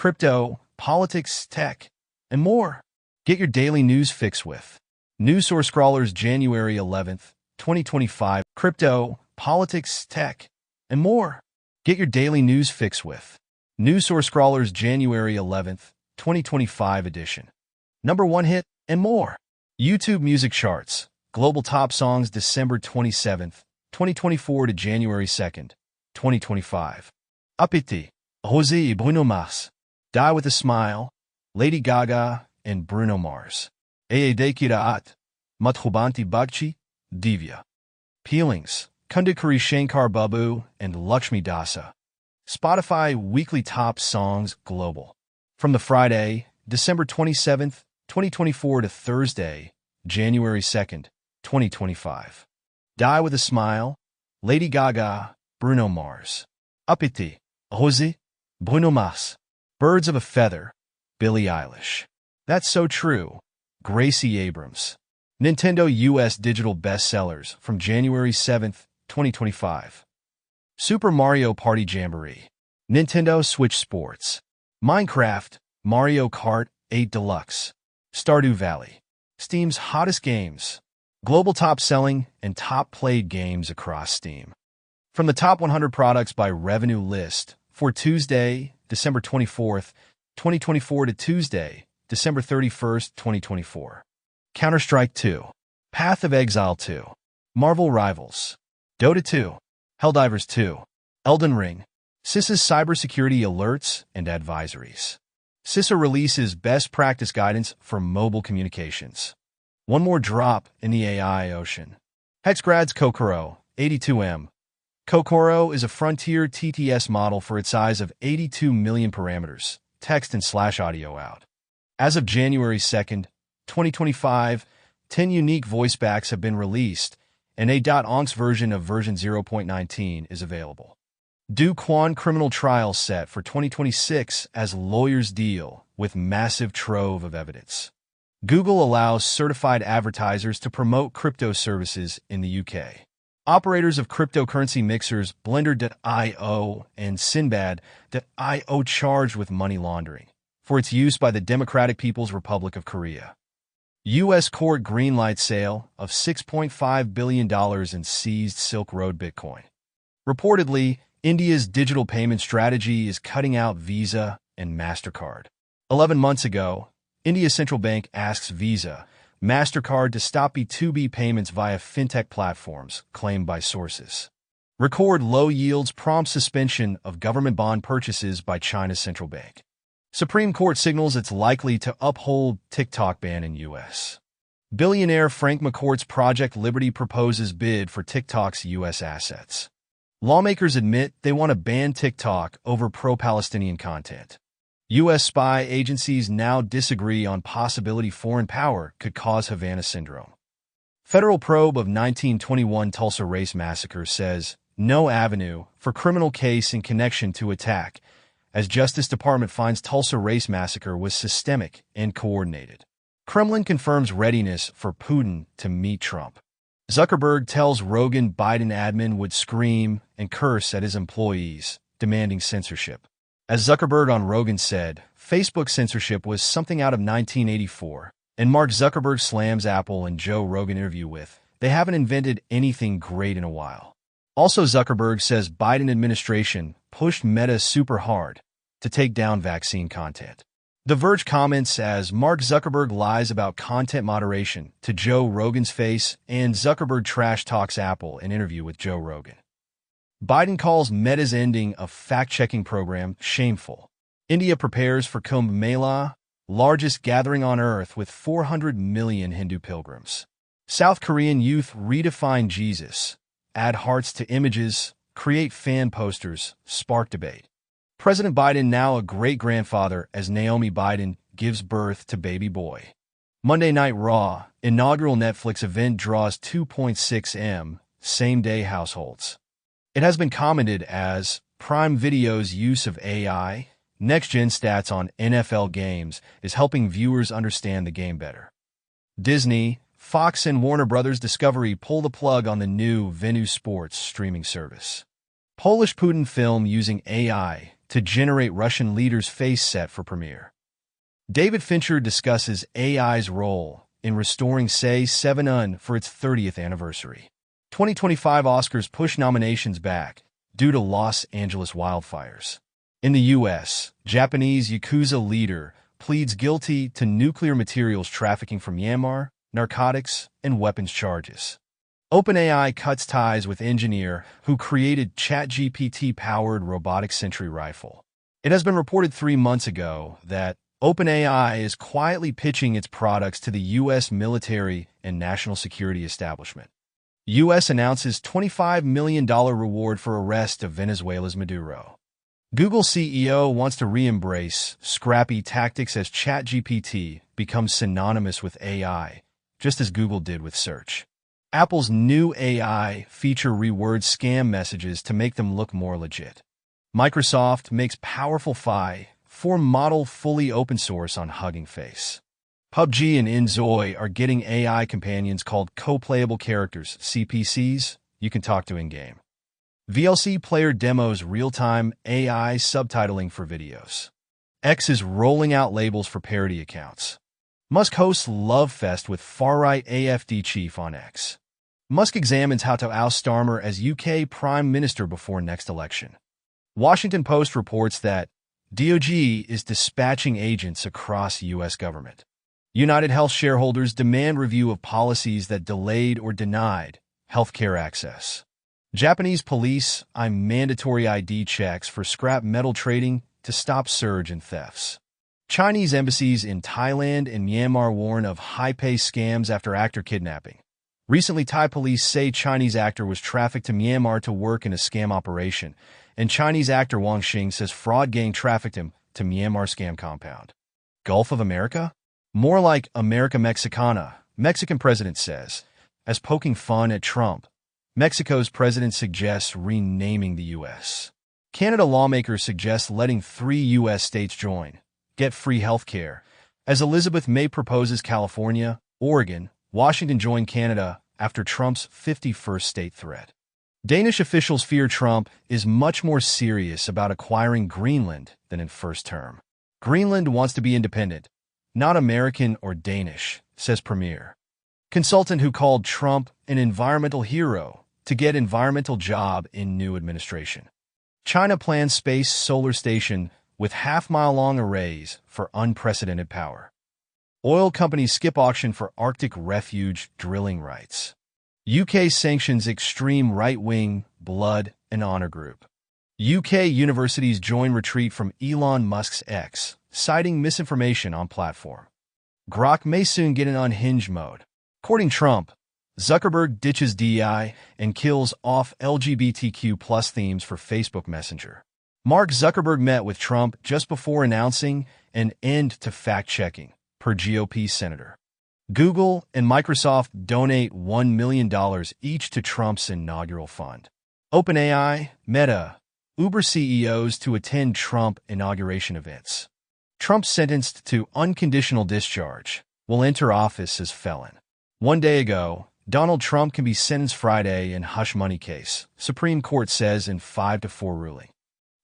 crypto, politics, tech, and more. Get your daily news fix with News Source Scrawlers January 11th, 2025. Crypto, politics, tech, and more. Get your daily news fix with News Source Scrawlers January 11th, 2025 edition. Number 1 hit and more. YouTube music charts. Global top songs December 27th, 2024 to January 2nd, 2025. Appétit. Jose y Bruno Mars. Die with a Smile. Lady Gaga and Bruno Mars. Aede Kiraat. Mathubanti Bagchi. Divya. Peelings. Kundakuri Shankar Babu and Lakshmi Dasa. Spotify Weekly Top Songs Global. From the Friday, December 27th, 2024 to Thursday, January 2nd, 2025. Die with a Smile. Lady Gaga. Bruno Mars. Appétit. Jose. Bruno Mars. Birds of a Feather. Billie Eilish. That's So True. Gracie Abrams. Nintendo US Digital Bestsellers from January 7th, 2025. Super Mario Party Jamboree. Nintendo Switch Sports. Minecraft. Mario Kart 8 Deluxe. Stardew Valley. Steam's hottest games. Global top selling and top played games across Steam. From the top 100 products by revenue list for Tuesday, December 24th, 2024 to Tuesday, December 31st, 2024. Counter-Strike 2. Path of Exile 2. Marvel Rivals. Dota 2. Helldivers 2. Elden Ring. CISA's cybersecurity alerts and advisories. CISA releases best practice guidance for mobile communications. One more drop in the AI ocean. Hexgrad's Kokoro, 82M. Kokoro is a frontier TTS model for its size of 82 million parameters, text and /audio out. As of January 2nd, 2025, 10 unique voicebacks have been released, and a .onx version of version 0.19 is available. Do Kwon criminal trial set for 2026 as lawyers deal with massive trove of evidence. Google allows certified advertisers to promote crypto services in the UK. Operators of cryptocurrency mixers Blender.io and Sinbad.io charged with money laundering for its use by the Democratic People's Republic of Korea. U.S. court greenlight sale of $6.5 billion in seized Silk Road Bitcoin. Reportedly, India's digital payment strategy is cutting out Visa and MasterCard. 11 months ago, India's central bank asks Visa, MasterCard to stop B2B payments via fintech platforms, claimed by sources. Record low yields prompt suspension of government bond purchases by China's central bank. Supreme Court signals it's likely to uphold TikTok ban in U.S. Billionaire Frank McCourt's Project Liberty proposes bid for TikTok's U.S. assets. Lawmakers admit they want to ban TikTok over pro-Palestinian content. U.S. spy agencies now disagree on possibility foreign power could cause Havana syndrome. Federal probe of 1921 Tulsa race massacre says no avenue for criminal case in connection to attack, as Justice Department finds Tulsa race massacre was systemic and coordinated. Kremlin confirms readiness for Putin to meet Trump. Zuckerberg tells Rogan Biden admin would scream and curse at his employees, demanding censorship. As Zuckerberg on Rogan said, Facebook censorship was something out of 1984, and Mark Zuckerberg slams Apple and Joe Rogan interview with, they haven't invented anything great in a while. Also, Zuckerberg says Biden administration pushed Meta super hard to take down vaccine content. The Verge comments as Mark Zuckerberg lies about content moderation to Joe Rogan's face, and Zuckerberg trash talks Apple in interview with Joe Rogan. Biden calls Meta's ending of fact-checking program shameful. India prepares for Kumbh Mela, largest gathering on earth with 400 million Hindu pilgrims. South Korean youth redefine Jesus, add hearts to images, create fan posters, spark debate. President Biden now a great-grandfather as Naomi Biden gives birth to baby boy. Monday Night Raw, inaugural Netflix event draws 2.6 M, same-day households. It has been commented as Prime Video's use of AI, next-gen stats on NFL games is helping viewers understand the game better. Disney, Fox and Warner Bros. Discovery pull the plug on the new Venu Sports streaming service. Polish Putin film using AI to generate Russian leaders' face set for premiere. David Fincher discusses AI's role in restoring Say 7 for its 30th anniversary. 2025 Oscars push nominations back due to Los Angeles wildfires. In the U.S., Japanese Yakuza leader pleads guilty to nuclear materials trafficking from Myanmar, narcotics, and weapons charges. OpenAI cuts ties with engineer who created ChatGPT-powered robotic sentry rifle. It has been reported 3 months ago that OpenAI is quietly pitching its products to the U.S. military and national security establishment. U.S. announces $25 million reward for arrest of Venezuela's Maduro. Google CEO wants to re-embrace scrappy tactics as ChatGPT becomes synonymous with AI, just as Google did with search. Apple's new AI feature rewords scam messages to make them look more legit. Microsoft makes powerful Phi 4 model fully open source on Hugging Face. PUBG and Inzoi are getting AI companions called co-playable characters, CPCs, you can talk to in-game. VLC player demos real-time AI subtitling for videos. X is rolling out labels for parody accounts. Musk hosts Love Fest with far-right AFD chief on X. Musk examines how to oust Starmer as UK Prime Minister before next election. Washington Post reports that DOJ is dispatching agents across U.S. government. United Health shareholders demand review of policies that delayed or denied healthcare access. Japanese police mandatory ID checks for scrap metal trading to stop surge in thefts. Chinese embassies in Thailand and Myanmar warn of high-pay scams after actor kidnapping. Recently, Thai police say Chinese actor was trafficked to Myanmar to work in a scam operation, and Chinese actor Wang Xing says fraud gang trafficked him to Myanmar scam compound. Gulf of America? More like America Mexicana, Mexican president says, as poking fun at Trump. Mexico's president suggests renaming the U.S. Canada lawmakers suggest letting 3 U.S. states join, get free health care, as Elizabeth May proposes California, Oregon, Washington join Canada after Trump's 51st state threat. Danish officials fear Trump is much more serious about acquiring Greenland than in first term. Greenland wants to be independent, not American or Danish, says Premier. Consultant who called Trump an environmental hero to get environmental job in new administration. China plans space solar station with half-mile-long arrays for unprecedented power. Oil companies skip auction for Arctic refuge drilling rights. UK sanctions extreme right-wing Blood and Honor Group. UK universities join retreat from Elon Musk's X, citing misinformation on platform. Grok may soon get in unhinged mode. According to Trump, Zuckerberg ditches DEI and kills off LGBTQ+ themes for Facebook Messenger. Mark Zuckerberg met with Trump just before announcing an end to fact-checking, per GOP senator. Google and Microsoft donate $1 million each to Trump's inaugural fund. OpenAI, Meta, Uber CEOs to attend Trump inauguration events. Trump sentenced to unconditional discharge will enter office as felon. 1 day ago, Donald Trump can be sentenced Friday in hush money case, Supreme Court says in 5-4 ruling.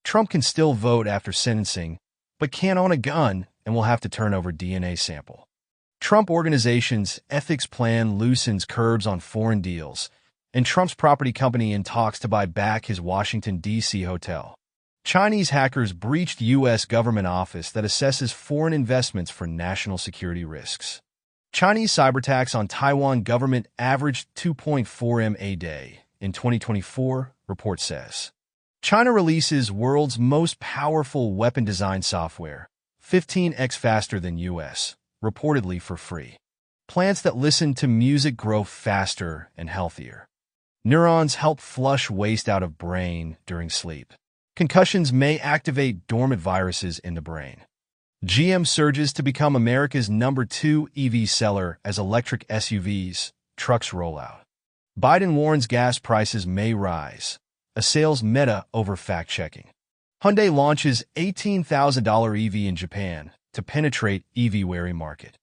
Trump can still vote after sentencing, but can't own a gun and will have to turn over DNA sample. Trump Organization's ethics plan loosens curbs on foreign deals, and Trump's property company in talks to buy back his Washington, D.C. hotel. Chinese hackers breached U.S. government office that assesses foreign investments for national security risks. Chinese cyberattacks on Taiwan government averaged 2.4 m a day in 2024, report says. China releases world's most powerful weapon design software, 15x faster than U.S., reportedly for free. Plants that listen to music grow faster and healthier. Neurons help flush waste out of brain during sleep. Concussions may activate dormant viruses in the brain. GM surges to become America's #2 EV seller as electric SUVs, trucks roll out. Biden warns gas prices may rise. Assails Meta over fact-checking. Hyundai launches $18,000 EV in Japan to penetrate EV-wary market.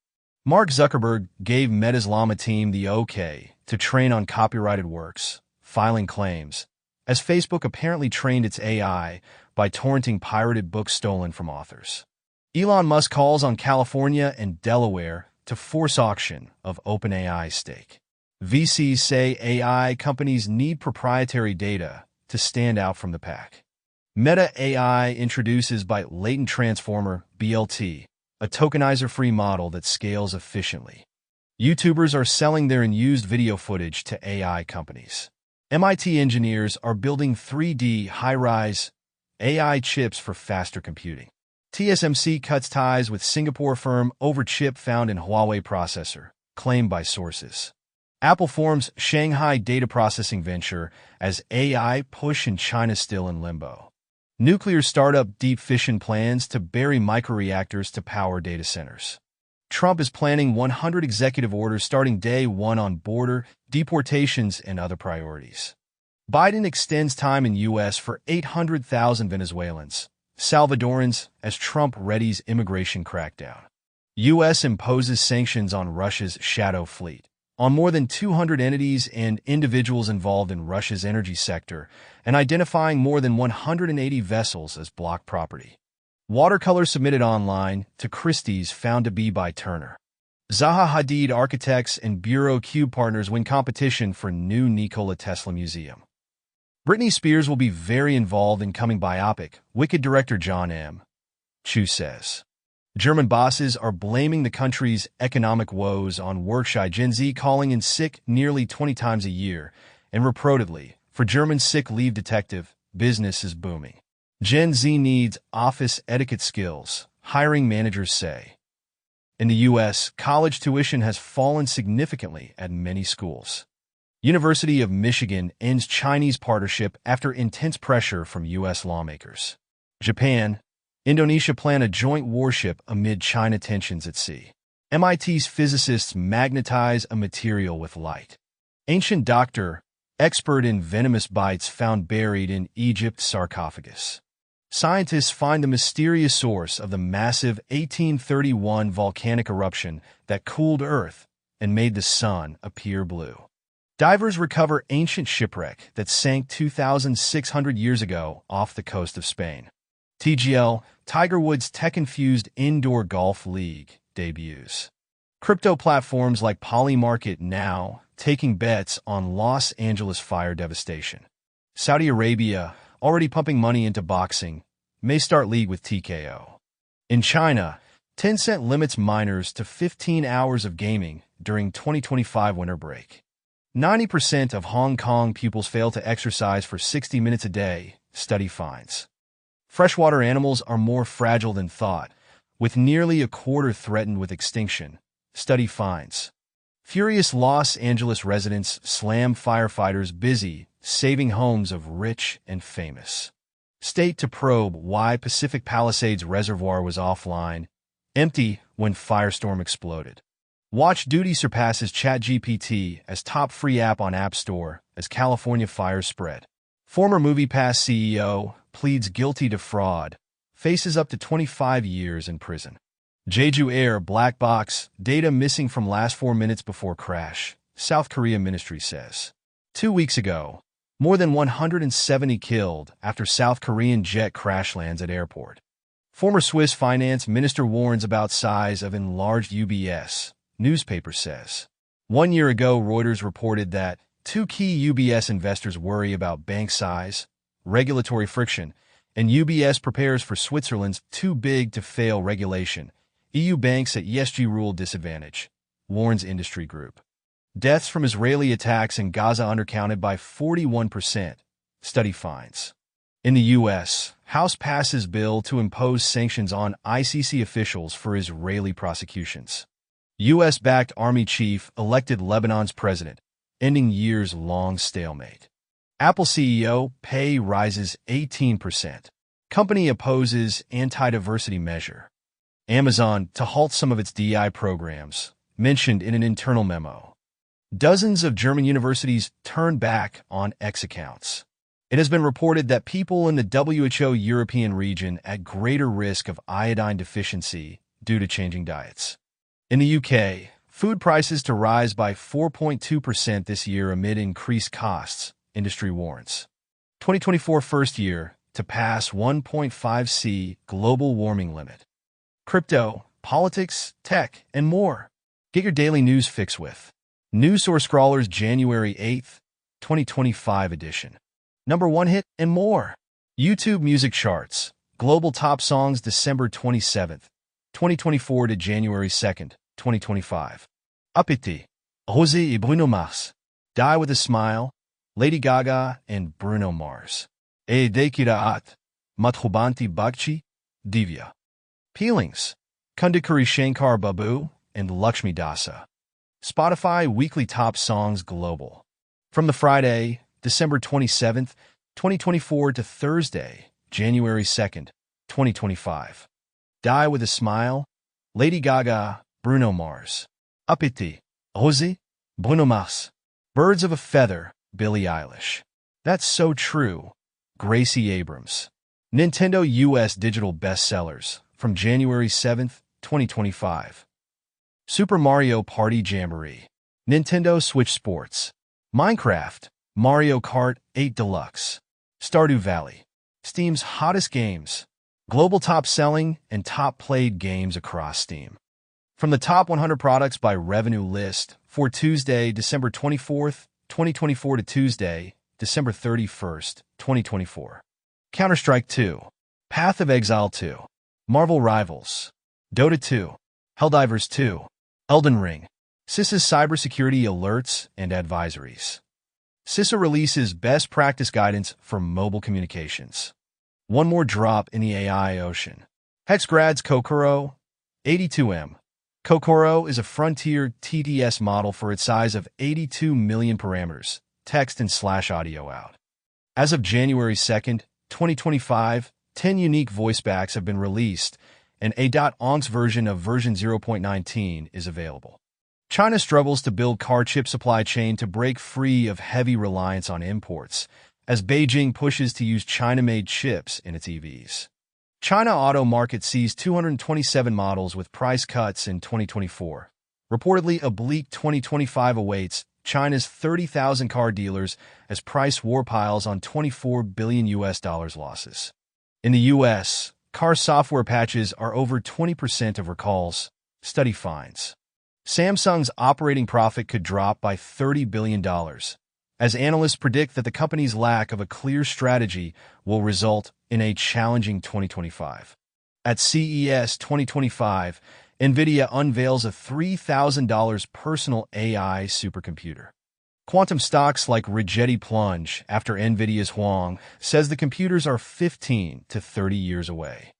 Mark Zuckerberg gave Meta's Llama team the okay to train on copyrighted works, filing claims, as Facebook apparently trained its AI by torrenting pirated books stolen from authors. Elon Musk calls on California and Delaware to force auction of OpenAI's stake. VCs say AI companies need proprietary data to stand out from the pack. Meta AI introduces by Latent Transformer, BLT, a tokenizer-free model that scales efficiently. YouTubers are selling their unused video footage to AI companies. MIT engineers are building 3D high-rise AI chips for faster computing. TSMC cuts ties with Singapore firm over chip found in Huawei processor, claimed by sources. Apple forms Shanghai data processing venture as AI push in China still in limbo. Nuclear startup Deep Fission plans to bury microreactors to power data centers. Trump is planning 100 executive orders starting day one on border, deportations, and other priorities. Biden extends time in U.S. for 800,000 Venezuelans, Salvadorans, as Trump readies immigration crackdown. U.S. imposes sanctions on Russia's shadow fleet, on more than 200 entities and individuals involved in Russia's energy sector, and identifying more than 180 vessels as blocked property. Watercolor submitted online to Christie's found to be by Turner. Zaha Hadid Architects and Bureau Cube Partners win competition for new Nikola Tesla Museum. Britney Spears will be very involved in coming biopic, Wicked director John M. Chu says. German bosses are blaming the country's economic woes on workshy Gen Z calling in sick nearly 20 times a year, and reportedly, for German sick leave detective, business is booming. Gen Z needs office etiquette skills, hiring managers say. In the U.S., college tuition has fallen significantly at many schools. University of Michigan ends Chinese partnership after intense pressure from U.S. lawmakers. Japan, Indonesia plan a joint warship amid China tensions at sea. MIT's physicists magnetize a material with light. Ancient doctor, expert in venomous bites found buried in Egypt's sarcophagus. Scientists find the mysterious source of the massive 1831 volcanic eruption that cooled Earth and made the sun appear blue. Divers recover ancient shipwreck that sank 2,600 years ago off the coast of Spain. TGL, Tiger Woods' tech-infused indoor golf league debuts. Crypto platforms like Polymarket now taking bets on Los Angeles fire devastation. Saudi Arabia, already pumping money into boxing, may start league with TKO. In China, Tencent limits minors to 15 hours of gaming during 2025 winter break. 90% of Hong Kong pupils fail to exercise for 60 minutes a day, study finds. Freshwater animals are more fragile than thought, with nearly a quarter threatened with extinction, study finds. Furious Los Angeles residents slam firefighters busy saving homes of rich and famous. State to probe why Pacific Palisades Reservoir was offline, empty when firestorm exploded. Watch Duty surpasses ChatGPT as top free app on App Store as California fires spread. Former MoviePass CEO pleads guilty to fraud, faces up to 25 years in prison. Jeju Air black box, data missing from last 4 minutes before crash, South Korea ministry says. 2 weeks ago, more than 170 killed after South Korean jet crash lands at airport. Former Swiss finance minister warns about size of enlarged UBS, newspaper says. 1 year ago, Reuters reported that 2 key UBS investors worry about bank size, regulatory friction, and UBS prepares for Switzerland's too-big-to-fail regulation. EU banks at ESG rule disadvantage, warns industry group. Deaths from Israeli attacks in Gaza undercounted by 41%, study finds. In the U.S., House passes bill to impose sanctions on ICC officials for Israeli prosecutions. U.S.-backed army chief elected Lebanon's president, ending years-long stalemate. Apple CEO pay rises 18%. Company opposes anti-diversity measure. Amazon to halt some of its DEI programs, mentioned in an internal memo. Dozens of German universities turn back on X accounts. It has been reported that people in the WHO European region at greater risk of iodine deficiency due to changing diets. In the UK, food prices to rise by 4.2% this year amid increased costs, industry warns. 2024 first year, to pass 1.5°C global warming limit. Crypto, politics, tech, and more. Get your daily news fix with News Source Scrawler's January 8th, 2025 edition. Number 1 hit and more. YouTube music charts. Global top songs December 27th, 2024 to January 2nd, 2025. Uppity, Jose y Bruno Mars. Die with a Smile, Lady Gaga and Bruno Mars. E Dekiraat, Mathubanti Bakchi, Divya. Peelings, Kundakuri Shankar Babu and Lakshmi Dasa. Spotify Weekly Top Songs Global. From the Friday, December 27th, 2024 to Thursday, January 2nd, 2025. Die with a Smile, Lady Gaga, Bruno Mars. Uppity, Jose, Bruno Mars. Birds of a Feather, Billie Eilish. That's So True, Gracie Abrams. Nintendo US Digital Bestsellers from January 7th, 2025. Super Mario Party Jamboree. Nintendo Switch Sports. Minecraft, Mario Kart 8 Deluxe. Stardew Valley. Steam's hottest games. Global top-selling and top-played games across Steam. From the top 100 products by revenue list for Tuesday, December 24th, 2024 to Tuesday, December 31st, 2024. Counter-Strike 2. Path of Exile 2. Marvel Rivals. Dota 2. Helldivers 2. Elden Ring. CISA's cybersecurity alerts and advisories. CISA releases best practice guidance for mobile communications. One more drop in the AI ocean. Hexgrad's Kokoro 82M. Kokoro is a frontier TTS model for its size of 82 million parameters, text and /audio out. As of January 2nd, 2025, 10 unique voicebacks have been released, and a.onx version of version 0.19 is available. China struggles to build car chip supply chain to break free of heavy reliance on imports, as Beijing pushes to use China-made chips in its EVs. China auto market sees 227 models with price cuts in 2024. Reportedly, a bleak 2025 awaits China's 30,000 car dealers as price war piles on $24 billion losses. In the U.S., car software patches are over 20% of recalls, study finds. Samsung's operating profit could drop by $30 billion, as analysts predict that the company's lack of a clear strategy will result in a challenging 2025. At CES 2025, NVIDIA unveils a $3,000 personal AI supercomputer. Quantum stocks like Rigetti plunge after NVIDIA's Huang says the computers are 15 to 30 years away.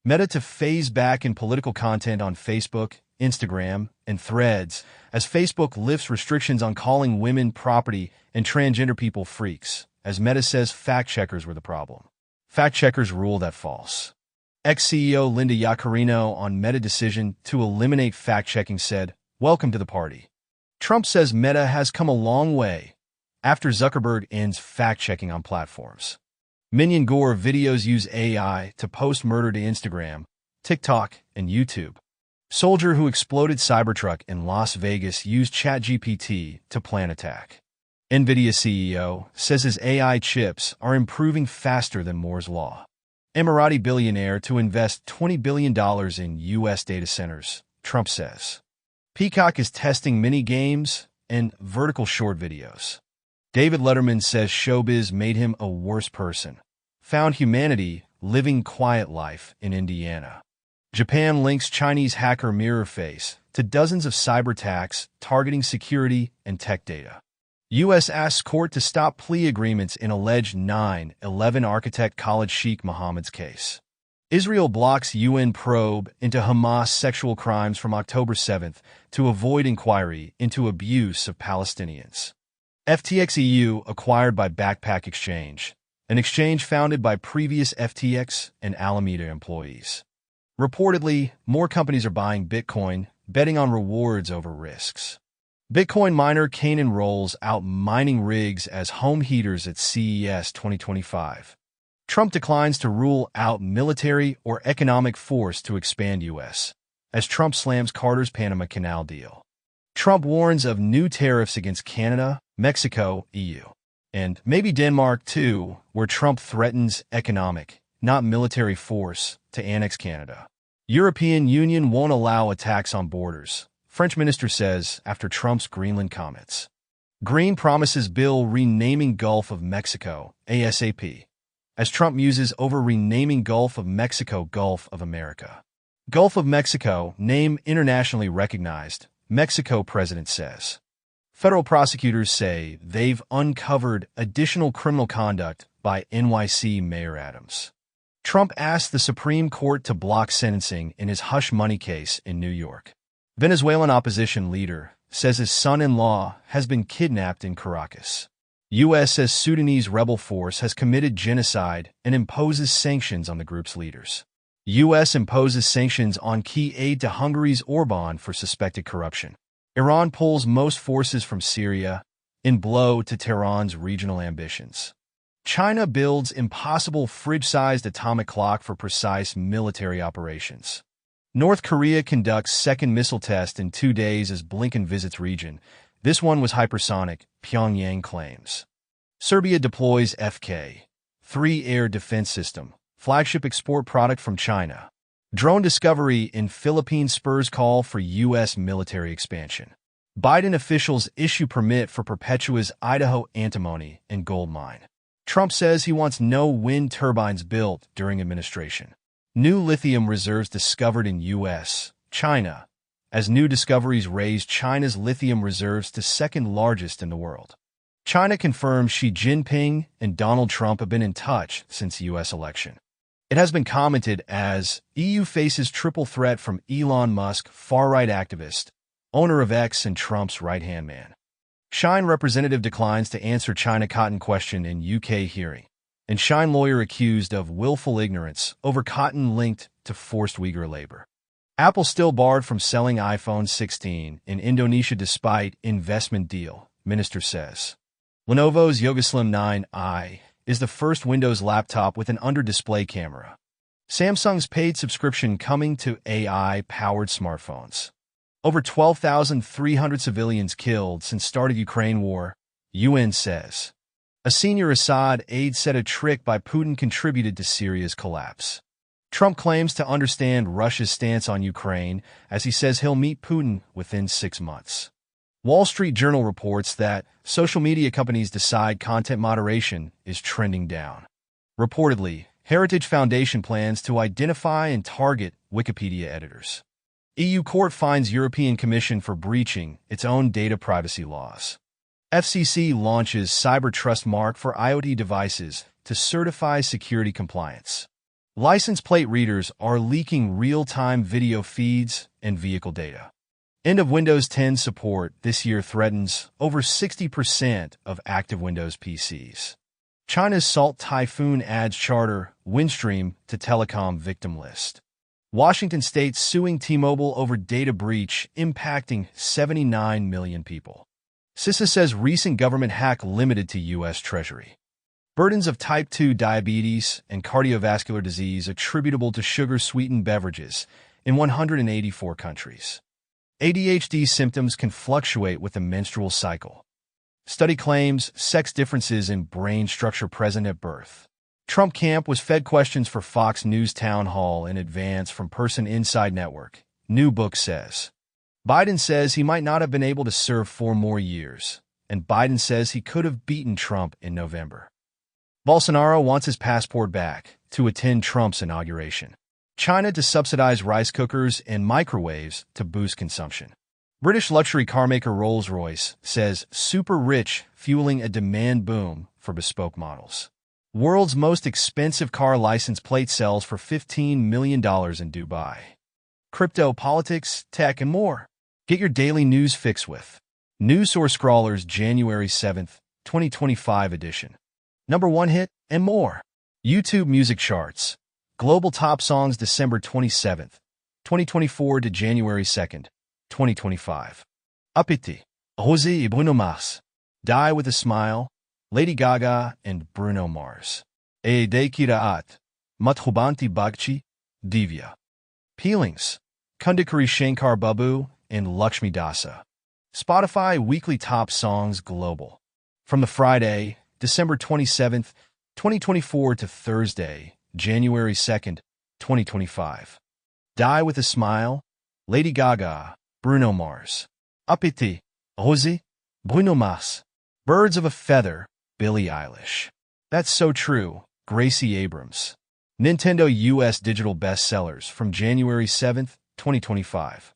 Meta to phase back in political content on Facebook, Instagram, and Threads as Facebook lifts restrictions on calling women property and transgender people freaks, as Meta says fact-checkers were the problem. Fact-checkers rule that false. Ex-CEO Linda Yaccarino on Meta decision to eliminate fact-checking said, "Welcome to the party." Trump says Meta has come a long way after Zuckerberg ends fact-checking on platforms. Minion Gore videos use AI to post murder to Instagram, TikTok, and YouTube. Soldier who exploded Cybertruck in Las Vegas used ChatGPT to plan attack. NVIDIA CEO says his AI chips are improving faster than Moore's Law. Emirati billionaire to invest $20 billion in U.S. data centers, Trump says. Peacock is testing mini games and vertical short videos. David Letterman says showbiz made him a worse person. Found humanity living quiet life in Indiana. Japan links Chinese hacker Mirrorface to dozens of cyber attacks targeting security and tech data. U.S. asks court to stop plea agreements in alleged 9/11 architect Khalid Sheikh Mohammed's case. Israel blocks UN probe into Hamas sexual crimes from October 7th to avoid inquiry into abuse of Palestinians. FTX EU acquired by Backpack Exchange, an exchange founded by previous FTX and Alameda employees. Reportedly, more companies are buying Bitcoin, betting on rewards over risks. Bitcoin miner Canaan rolls out mining rigs as home heaters at CES 2025. Trump declines to rule out military or economic force to expand U.S. as Trump slams Carter's Panama Canal deal. Trump warns of new tariffs against Canada, Mexico, EU. And maybe Denmark, too, where Trump threatens economic, not military force to annex Canada. European Union won't allow attacks on borders, French minister says after Trump's Greenland comments. Green promises bill renaming Gulf of Mexico ASAP, as Trump muses over renaming Gulf of Mexico Gulf of America. Gulf of Mexico, name internationally recognized, Mexico president says. Federal prosecutors say they've uncovered additional criminal conduct by NYC Mayor Adams. Trump asked the Supreme Court to block sentencing in his hush money case in New York. Venezuelan opposition leader says his son-in-law has been kidnapped in Caracas. U.S. says Sudanese rebel force has committed genocide and imposes sanctions on the group's leaders. U.S. imposes sanctions on key aide to Hungary's Orban for suspected corruption. Iran pulls most forces from Syria in blow to Tehran's regional ambitions. China builds impossible fridge-sized atomic clock for precise military operations. North Korea conducts second missile test in 2 days as Blinken visits region. This one was hypersonic, Pyongyang claims. Serbia deploys FK-3 air defense system, flagship export product from China. Drone discovery in Philippines spurs call for U.S. military expansion. Biden officials issue permit for Perpetua's Idaho antimony and gold mine. Trump says he wants no wind turbines built during administration. New lithium reserves discovered in U.S., China, as new discoveries raise China's lithium reserves to second largest in the world. China confirms Xi Jinping and Donald Trump have been in touch since U.S. election. It has been commented as EU faces triple threat from Elon Musk, far-right activist, owner of X and Trump's right-hand man. Shine representative declines to answer China cotton question in UK hearing, and Shine lawyer accused of willful ignorance over cotton linked to forced Uyghur labor. Apple still barred from selling iPhone 16 in Indonesia despite investment deal, minister says. Lenovo's Yoga Slim 9i is the first Windows laptop with an under-display camera. Samsung's paid subscription coming to AI-powered smartphones. Over 12,300 civilians killed since start of Ukraine war, UN says. A senior Assad aide said a trick by Putin contributed to Syria's collapse. Trump claims to understand Russia's stance on Ukraine as he says he'll meet Putin within 6 months. Wall Street Journal reports that social media companies decide content moderation is trending down. Reportedly, Heritage Foundation plans to identify and target Wikipedia editors. EU court fines European Commission for breaching its own data privacy laws. FCC launches Cyber Trust Mark for IoT devices to certify security compliance. License plate readers are leaking real-time video feeds and vehicle data. End of Windows 10 support this year threatens over 60% of active Windows PCs. China's Salt Typhoon adds charter Windstream to telecom victim list. Washington State suing T-Mobile over data breach impacting 79 million people. CISA says recent government hack limited to U.S. Treasury. Burdens of type 2 diabetes and cardiovascular disease attributable to sugar-sweetened beverages in 184 countries. ADHD symptoms can fluctuate with the menstrual cycle. Study claims sex differences in brain structure present at birth. Trump camp was fed questions for Fox News town hall in advance from Person Inside Network, new book says. Biden says he might not have been able to serve 4 more years, and Biden says he could have beaten Trump in November. Bolsonaro wants his passport back to attend Trump's inauguration. China to subsidize rice cookers and microwaves to boost consumption. British luxury carmaker Rolls-Royce says super rich fueling a demand boom for bespoke models. World's most expensive car license plate sells for $15 million in Dubai. Crypto, politics, tech, and more. Get your daily news fix with News Source Scrawler's January 7th, 2025 edition. Number 1 hit and more. YouTube music charts. Global top songs December 27th, 2024 to January 2nd, 2025. Uppity, Jose y Bruno Mars. Die with a Smile, Lady Gaga and Bruno Mars. E de Kiraat, Mathubanti Bagchi, Divya. Peelings, Kundakari Shankar Babu and Lakshmi Dasa. Spotify Weekly Top Songs Global. From the Friday, December 27th, 2024 to Thursday, January 2nd, 2025. Die with a Smile, Lady Gaga, Bruno Mars. Appétit, Rosie, Bruno Mars. Birds of a Feather, Billie Eilish. That's So True, Gracie Abrams. Nintendo US Digital Bestsellers from January 7th, 2025.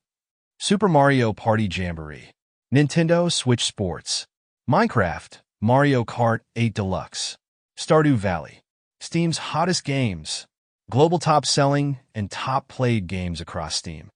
Super Mario Party Jamboree. Nintendo Switch Sports. Minecraft, Mario Kart 8 Deluxe. Stardew Valley. Steam's hottest games. Global top-selling and top-played games across Steam.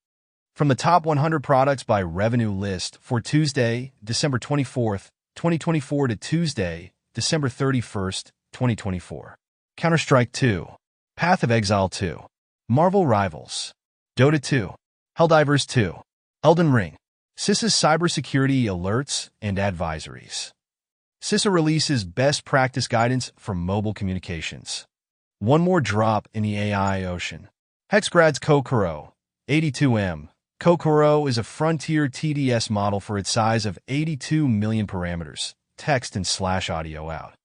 From the top 100 products by revenue list for Tuesday, December 24th, 2024 to Tuesday, December 31st, 2024. Counter-Strike 2. Path of Exile 2. Marvel Rivals. Dota 2. Helldivers 2. Elden Ring. CISA's cybersecurity alerts and advisories. CISA releases best practice guidance for mobile communications. One more drop in the AI ocean. Hexgrad's Kokoro, 82M. Kokoro is a frontier TDS model for its size of 82 million parameters, text and /audio out.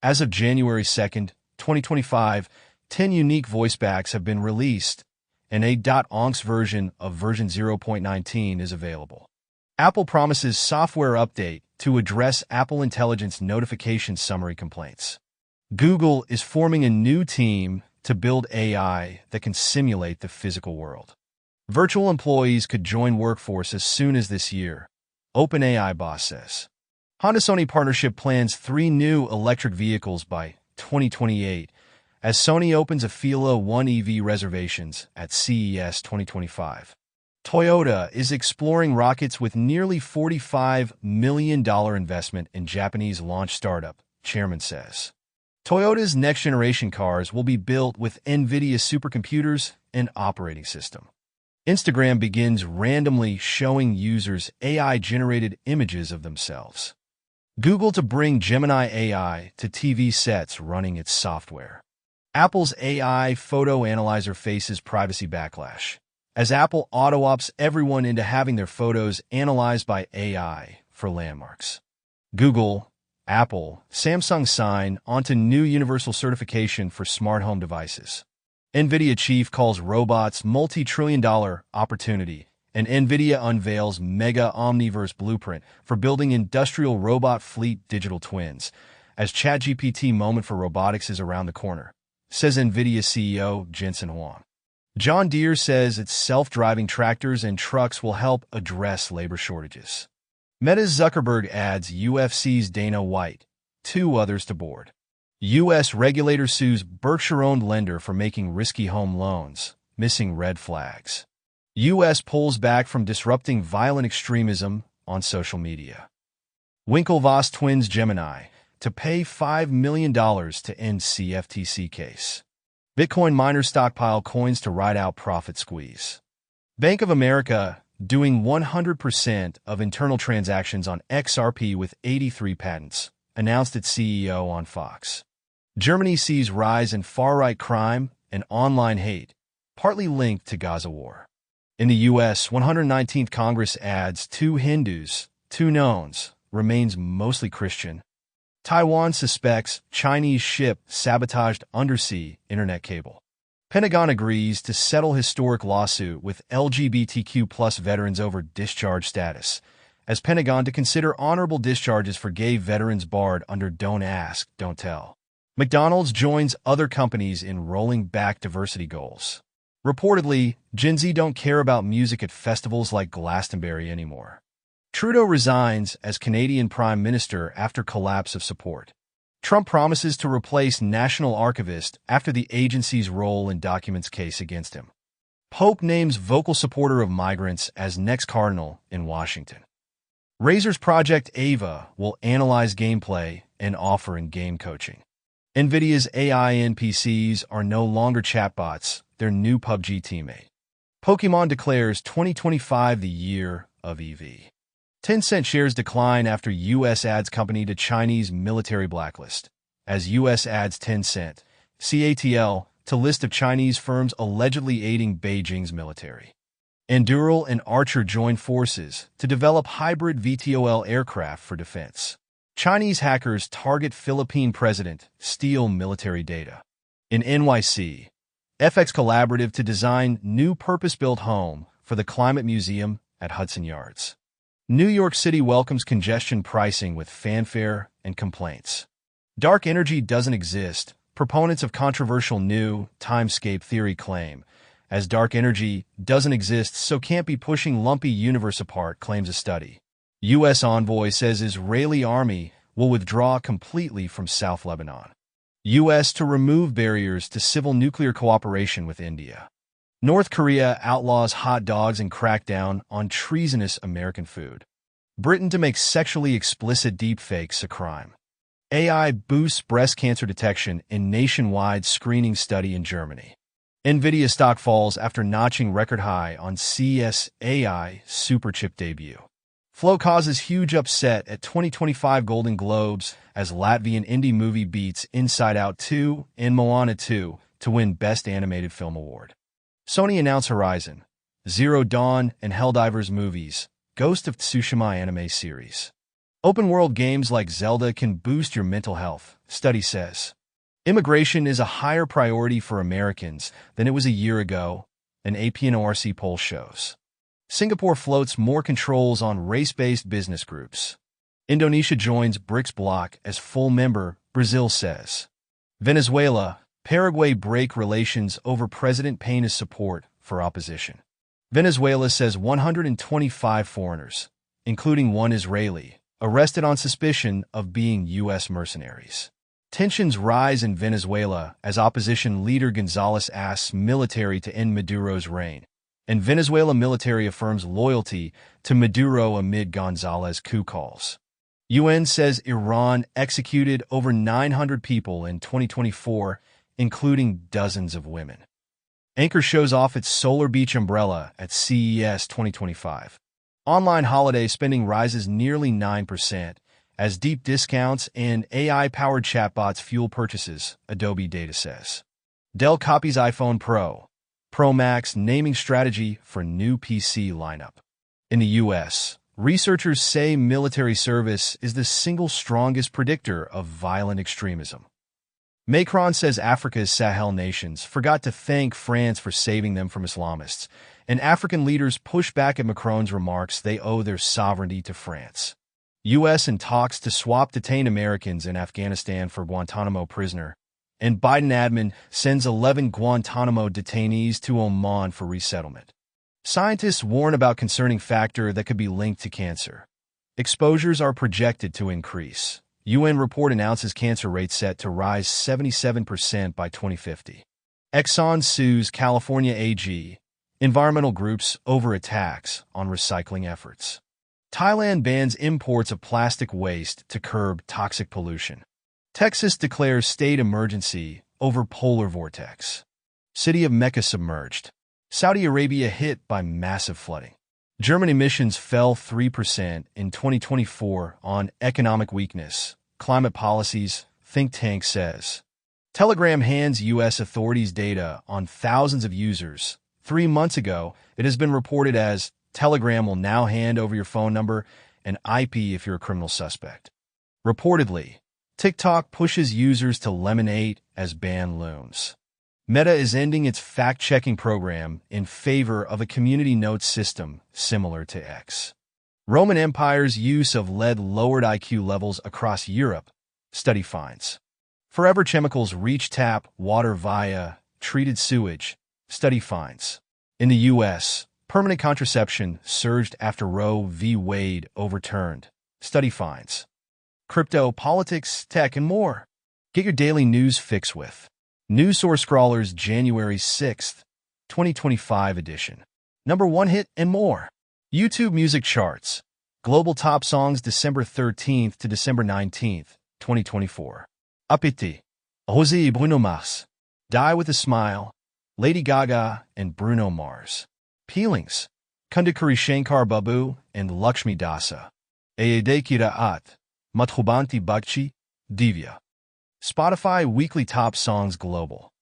As of January 2nd, 2025, 10 unique voicebacks have been released, and a .onks version of version 0.19 is available. Apple promises software update to address Apple Intelligence notification summary complaints. Google is forming a new team to build AI that can simulate the physical world. Virtual employees could join workforce as soon as this year, OpenAI boss says. Honda-Sony partnership plans 3 new electric vehicles by 2028 as Sony opens a Fila 1 EV reservations at CES 2025. Toyota is exploring rockets with nearly $45 million investment in Japanese launch startup, chairman says. Toyota's next-generation cars will be built with NVIDIA supercomputers and operating system. Instagram begins randomly showing users AI-generated images of themselves. Google to bring Gemini AI to TV sets running its software. Apple's AI photo analyzer faces privacy backlash, as Apple auto-opts everyone into having their photos analyzed by AI for landmarks. Google, Apple, Samsung sign onto new universal certification for smart home devices. NVIDIA chief calls robots multi-trillion-dollar opportunity, and NVIDIA unveils mega omniverse blueprint for building industrial robot fleet digital twins, as ChatGPT moment for robotics is around the corner, says NVIDIA CEO Jensen Huang. John Deere says its self-driving tractors and trucks will help address labor shortages. Meta's Zuckerberg adds UFC's Dana White, 2 others to board. U.S. regulator sues Berkshire-owned lender for making risky home loans, missing red flags. U.S. pulls back from disrupting violent extremism on social media. Winklevoss twins Gemini to pay $5 million to end CFTC case. Bitcoin miners stockpile coins to ride out profit squeeze. Bank of America doing 100% of internal transactions on XRP with 83 patents, announced its CEO on Fox. Germany sees rise in far-right crime and online hate, partly linked to Gaza war. In the U.S., 119th Congress adds 2 Hindus, 2 knowns, remains mostly Christian. Taiwan suspects Chinese ship sabotaged undersea internet cable. Pentagon agrees to settle historic lawsuit with LGBTQ+ veterans over discharge status, as Pentagon to consider honorable discharges for gay veterans barred under Don't Ask, Don't Tell. McDonald's joins other companies in rolling back diversity goals. Reportedly, Gen Z don't care about music at festivals like Glastonbury anymore. Trudeau resigns as Canadian Prime Minister after collapse of support. Trump promises to replace National Archivist after the agency's role in documents case against him. Pope names vocal supporter of migrants as next cardinal in Washington. Razer's Project Ava will analyze gameplay and offer in-game coaching. NVIDIA's AI NPCs are no longer chatbots, they're new PUBG teammate. Pokemon declares 2025 the year of EV. Tencent shares decline after U.S. adds company to Chinese military blacklist, as U.S. adds Tencent, CATL, to list of Chinese firms allegedly aiding Beijing's military. Anduril and Archer join forces to develop hybrid VTOL aircraft for defense. Chinese hackers target Philippine president, steal military data. In NYC, FX collaborative to design new purpose-built home for the Climate Museum at Hudson Yards. New York City welcomes congestion pricing with fanfare and complaints. Dark energy doesn't exist, proponents of controversial new timescape theory claim. As dark energy doesn't exist, so can't be pushing lumpy universe apart, claims a study. U.S. envoy says Israeli army will withdraw completely from South Lebanon. U.S. to remove barriers to civil nuclear cooperation with India. North Korea outlaws hot dogs and crackdown on treasonous American food. Britain to make sexually explicit deepfakes a crime. AI boosts breast cancer detection in nationwide screening study in Germany. NVIDIA stock falls after notching record high on CES AI superchip debut. Flow causes huge upset at 2025 Golden Globes as Latvian indie movie beats Inside Out 2 and Moana 2 to win Best Animated Film Award. Sony announced Horizon Zero Dawn and Helldivers movies, Ghost of Tsushima anime series. Open-world games like Zelda can boost your mental health, study says. Immigration is a higher priority for Americans than it was a year ago, an APNORC poll shows. Singapore floats more controls on race-based business groups. Indonesia joins BRICS bloc as full member, Brazil says. Venezuela, Paraguay break relations over President Peña's support for opposition. Venezuela says 125 foreigners, including one Israeli, arrested on suspicion of being U.S. mercenaries. Tensions rise in Venezuela as opposition leader González asks military to end Maduro's reign, and Venezuela military affirms loyalty to Maduro amid González coup calls. UN says Iran executed over 900 people in 2024, including dozens of women. Anchor shows off its Solar Beach umbrella at CES 2025. Online holiday spending rises nearly 9%, as deep discounts and AI-powered chatbots fuel purchases, Adobe data says. Dell copies iPhone Pro Max naming strategy for new PC lineup. In the U.S., researchers say military service is the single strongest predictor of violent extremism. Macron says Africa's Sahel nations forgot to thank France for saving them from Islamists, and African leaders push back at Macron's remarks they owe their sovereignty to France. U.S. in talks to swap detained Americans in Afghanistan for Guantanamo prisoner, and Biden admin sends 11 Guantanamo detainees to Oman for resettlement. Scientists warn about concerning factor that could be linked to cancer. Exposures are projected to increase. UN report announces cancer rate set to rise 77% by 2050. Exxon sues California AG, environmental groups over attacks on recycling efforts. Thailand bans imports of plastic waste to curb toxic pollution. Texas declares state emergency over polar vortex. City of Mecca submerged. Saudi Arabia hit by massive flooding. German emissions fell 3% in 2024 on economic weakness. Climate policies, think tank says. Telegram hands U.S. authorities data on thousands of users. 3 months ago, it has been reported as Telegram will now hand over your phone number and IP if you're a criminal suspect. Reportedly, TikTok pushes users to Lemonade as ban looms. Meta is ending its fact-checking program in favor of a community notes system similar to X. Roman Empire's use of lead lowered IQ levels across Europe, study finds. Forever Chemicals reach tap water via treated sewage, study finds. In the U.S., permanent contraception surged after Roe v. Wade overturned, study finds. Crypto, politics, tech, and more. Get your daily news fix with News Source Scrawler's January 6th, 2025 edition. Number 1 hit and more. YouTube music charts. Global top songs December 13th to December 19th, 2024. Apiti. Jose Bruno Mars. Die with a Smile. Lady Gaga and Bruno Mars. Peelings. Kundakuri Shankar Babu and Lakshmi Dasa. Ayedekira At. Mathubanti Bakchi. Divya. Spotify Weekly Top Songs Global.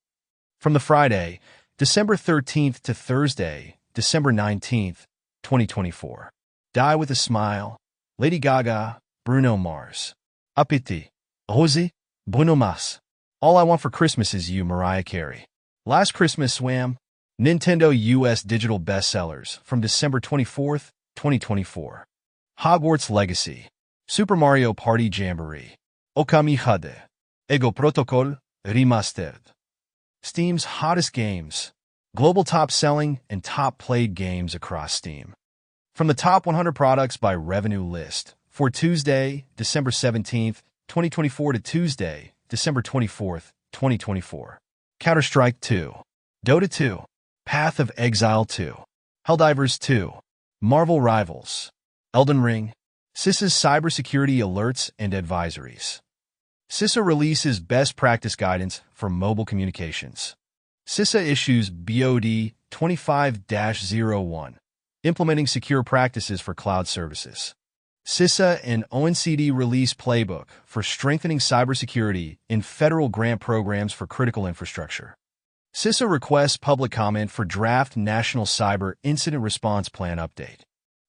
From the Friday, December 13th to Thursday, December 19th, 2024. Die with a Smile. Lady Gaga. Bruno Mars. Apiti. Rosie. Bruno Mars. All I Want for Christmas Is You, Mariah Carey. Last Christmas Swam. Nintendo US Digital Bestsellers from December 24th, 2024. Hogwarts Legacy. Super Mario Party Jamboree. Okami Hade. Ego Protocol Remastered. Steam's hottest games. Global top-selling and top-played games across Steam. From the top 100 products by revenue list for Tuesday, December 17th, 2024 to Tuesday, December 24th, 2024. Counter-Strike 2. Dota 2. Path of Exile 2. Helldivers 2. Marvel Rivals. Elden Ring. CISA's cybersecurity alerts and advisories. CISA releases best practice guidance for mobile communications. CISA issues BOD 25-01, implementing secure practices for cloud services. CISA and OECD release playbook for strengthening cybersecurity in federal grant programs for critical infrastructure. CISA requests public comment for draft National Cyber Incident Response Plan update.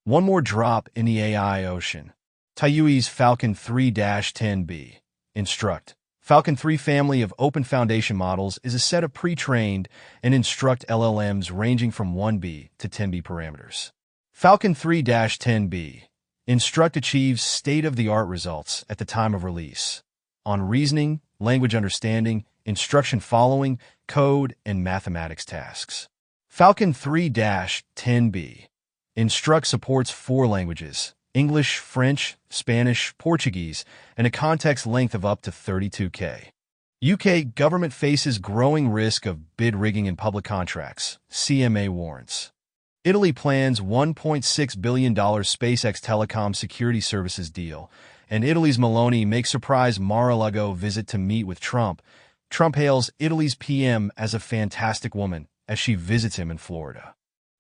One more drop in the AI ocean. Taiyui's Falcon 3-10B. Instruct. Falcon 3 family of open foundation models is a set of pre-trained and instruct LLMs ranging from 1B to 10B parameters. Falcon 3-10B. Instruct achieves state-of-the-art results at the time of release on reasoning, language understanding, instruction following, code, and mathematics tasks. Falcon 3-10B. Instruct supports 4 languages: English, French, Spanish, Portuguese, and a context length of up to 32K. UK government faces growing risk of bid rigging in public contracts, CMA warns. Italy plans $1.6 billion SpaceX telecom security services deal, and Italy's Meloni makes surprise Mar-a-Lago visit to meet with Trump. Trump hails Italy's PM as a fantastic woman as she visits him in Florida.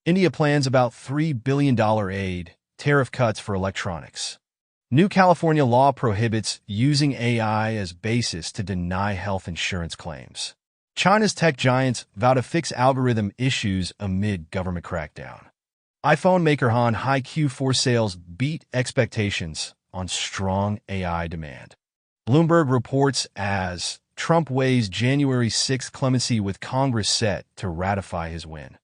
India plans about $3 billion aid, tariff cuts for electronics. New California law prohibits using AI as basis to deny health insurance claims. China's tech giants vow to fix algorithm issues amid government crackdown. iPhone maker Han High Q4 sales beat expectations on strong AI demand. Bloomberg reports as Trump weighs January 6 clemency with Congress set to ratify his win.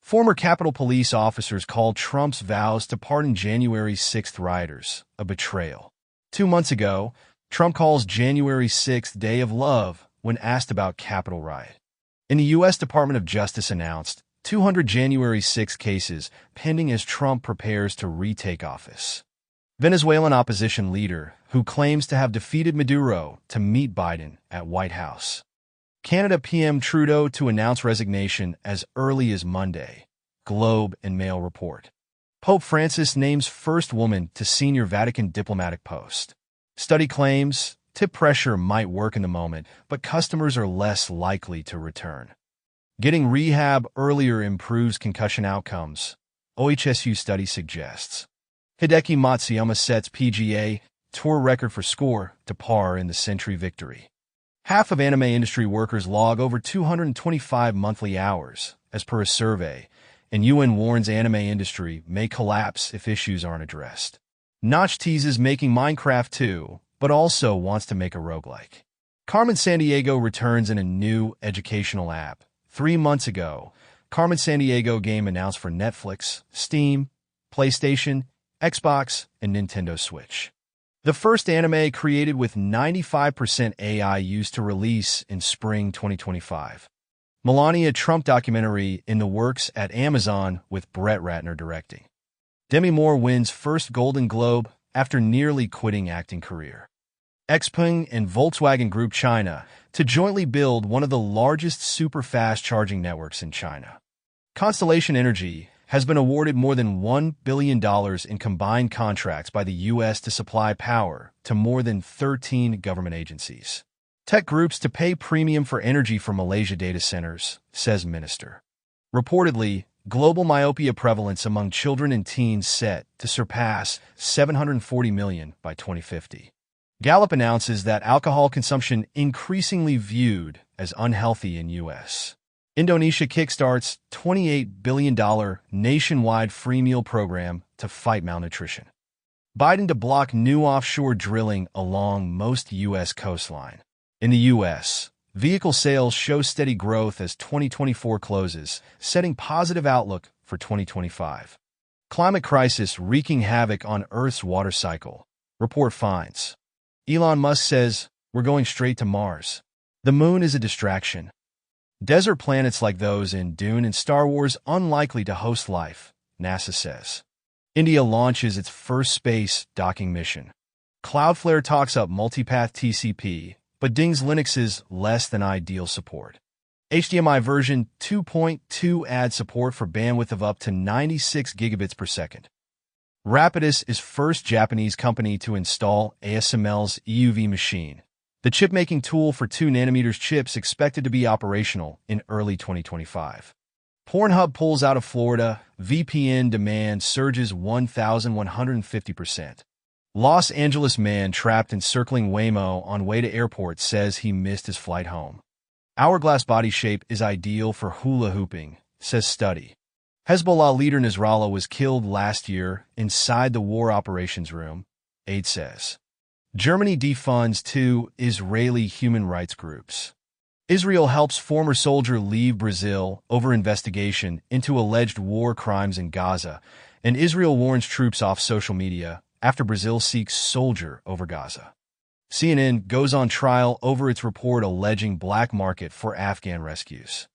Former Capitol Police officers called Trump's vows to pardon January 6th rioters a betrayal. 2 months ago, Trump calls January 6th Day of Love when asked about Capitol riot. And the U.S. Department of Justice announced 200 January 6 cases pending as Trump prepares to retake office. Venezuelan opposition leader who claims to have defeated Maduro to meet Biden at White House. Canada PM Trudeau to announce resignation as early as Monday. Globe and Mail report. Pope Francis names first woman to senior Vatican diplomatic post. Study claims tip pressure might work in the moment, but customers are less likely to return. Getting rehab earlier improves concussion outcomes, OHSU study suggests. Hideki Matsuyama sets PGA Tour record for score to par in the Century victory. Half of anime industry workers log over 225 monthly hours, as per a survey, and UN warns anime industry may collapse if issues aren't addressed. Notch teases making Minecraft 2, but also wants to make a roguelike. Carmen Sandiego returns in a new educational app. 3 months ago, Carmen Sandiego game announced for Netflix, Steam, PlayStation, Xbox, and Nintendo Switch. The first anime created with 95% AI used to release in spring 2025. Melania Trump documentary in the works at Amazon with Brett Ratner directing. Demi Moore wins first Golden Globe after nearly quitting acting career. Xpeng and Volkswagen Group China to jointly build one of the largest super-fast charging networks in China. Constellation Energy has been awarded more than $1 billion in combined contracts by the U.S. to supply power to more than 13 government agencies. Tech groups to pay premium for energy for Malaysia data centers, says minister. Reportedly, global myopia prevalence among children and teens set to surpass 740 million by 2050. Gallup announces that alcohol consumption increasingly viewed as unhealthy in U.S. Indonesia kickstarts $28 billion nationwide free meal program to fight malnutrition. Biden to block new offshore drilling along most U.S. coastline. In the U.S., vehicle sales show steady growth as 2024 closes, setting positive outlook for 2025. Climate crisis wreaking havoc on Earth's water cycle. Report finds. Elon Musk says, "We're going straight to Mars. The moon is a distraction. Desert planets like those in Dune and Star Wars unlikely to host life," NASA says. India launches its first space docking mission. Cloudflare talks up multipath TCP, but dings Linux's less than ideal support. HDMI version 2.2 adds support for bandwidth of up to 96 gigabits per second. Rapidus is first Japanese company to install ASML's EUV machine, the chip-making tool for 2nm chips expected to be operational in early 2025. Pornhub pulls out of Florida, VPN demand surges 1,150%. Los Angeles man trapped encircling Waymo on way to airport says he missed his flight home. Hourglass body shape is ideal for hula hooping, says study. Hezbollah leader Nasrallah was killed last year inside the war operations room, aide says. Germany defunds two Israeli human rights groups. Israel helps former soldier leave Brazil over investigation into alleged war crimes in Gaza, and Israel warns troops off social media after Brazil seeks soldier over Gaza. CNN goes on trial over its report alleging black market for Afghan rescues.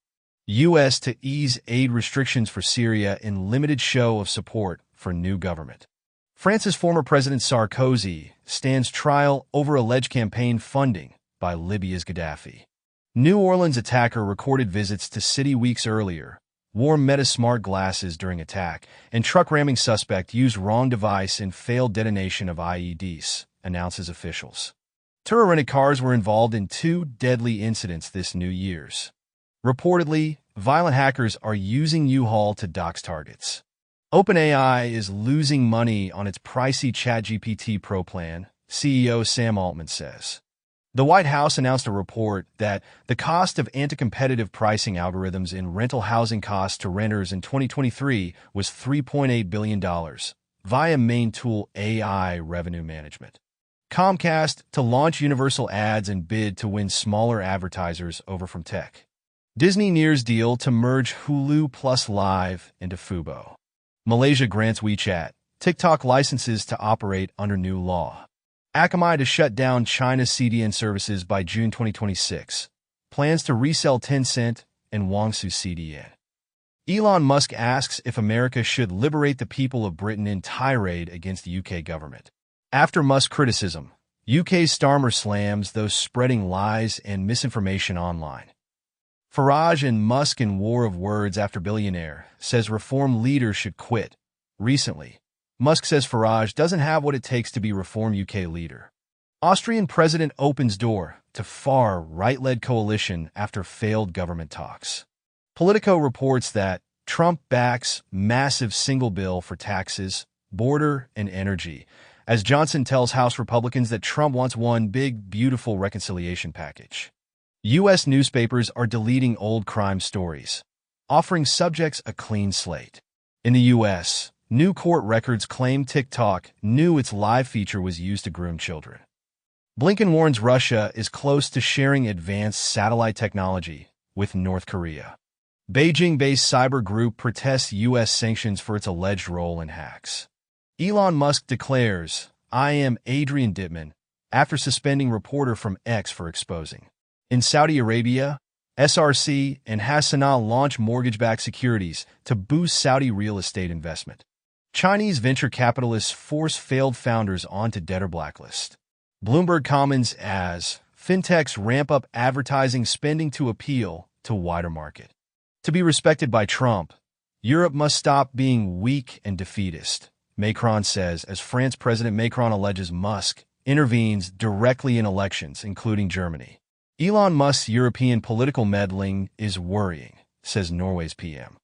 U.S. to ease aid restrictions for Syria in limited show of support for new government. France's former President Sarkozy stands trial over alleged campaign funding by Libya's Gaddafi. New Orleans attacker recorded visits to city weeks earlier, wore Meta smart glasses during attack, and truck ramming suspect used wrong device in failed detonation of IEDs, announces officials. Tour-rented cars were involved in two deadly incidents this New Year's. Reportedly, violent hackers are using U-Haul to dox targets. OpenAI is losing money on its pricey ChatGPT Pro plan, CEO Sam Altman says. The White House announced a report that the cost of anti-competitive pricing algorithms in rental housing costs to renters in 2023 was $3.8 billion via main tool AI revenue management. Comcast to launch universal ads and bid to win smaller advertisers over from tech. Disney nears deal to merge Hulu Plus Live into Fubo. Malaysia grants WeChat, TikTok licenses to operate under new law. Akamai to shut down China's CDN services by June 2026. Plans to resell Tencent and Guangzhou CDN. Elon Musk asks if America should liberate the people of Britain in tirade against the UK government. After Musk criticism, UK's Starmer slams those spreading lies and misinformation online. Farage and Musk in war of words after billionaire says reform leaders should quit. Recently, Musk says Farage doesn't have what it takes to be Reform UK leader. Austrian president opens door to far right-led coalition after failed government talks. Politico reports that Trump backs massive single bill for taxes, border, and energy, as Johnson tells House Republicans that Trump wants one big, beautiful reconciliation package. U.S. newspapers are deleting old crime stories, offering subjects a clean slate. In the U.S., new court records claim TikTok knew its live feature was used to groom children. Blinken warns Russia is close to sharing advanced satellite technology with North Korea. Beijing-based cyber group protests U.S. sanctions for its alleged role in hacks. Elon Musk declares, "I am Adrian Dittman," after suspending reporter from X for exposing. In Saudi Arabia, SRC and Hassanah launch mortgage-backed securities to boost Saudi real estate investment. Chinese venture capitalists force failed founders onto debtor blacklist. Bloomberg comments as fintechs ramp up advertising spending to appeal to wider market. To be respected by Trump, Europe must stop being weak and defeatist, Macron says as France President Macron alleges Musk intervenes directly in elections, including Germany. Elon Musk's European political meddling is worrying, says Norway's PM.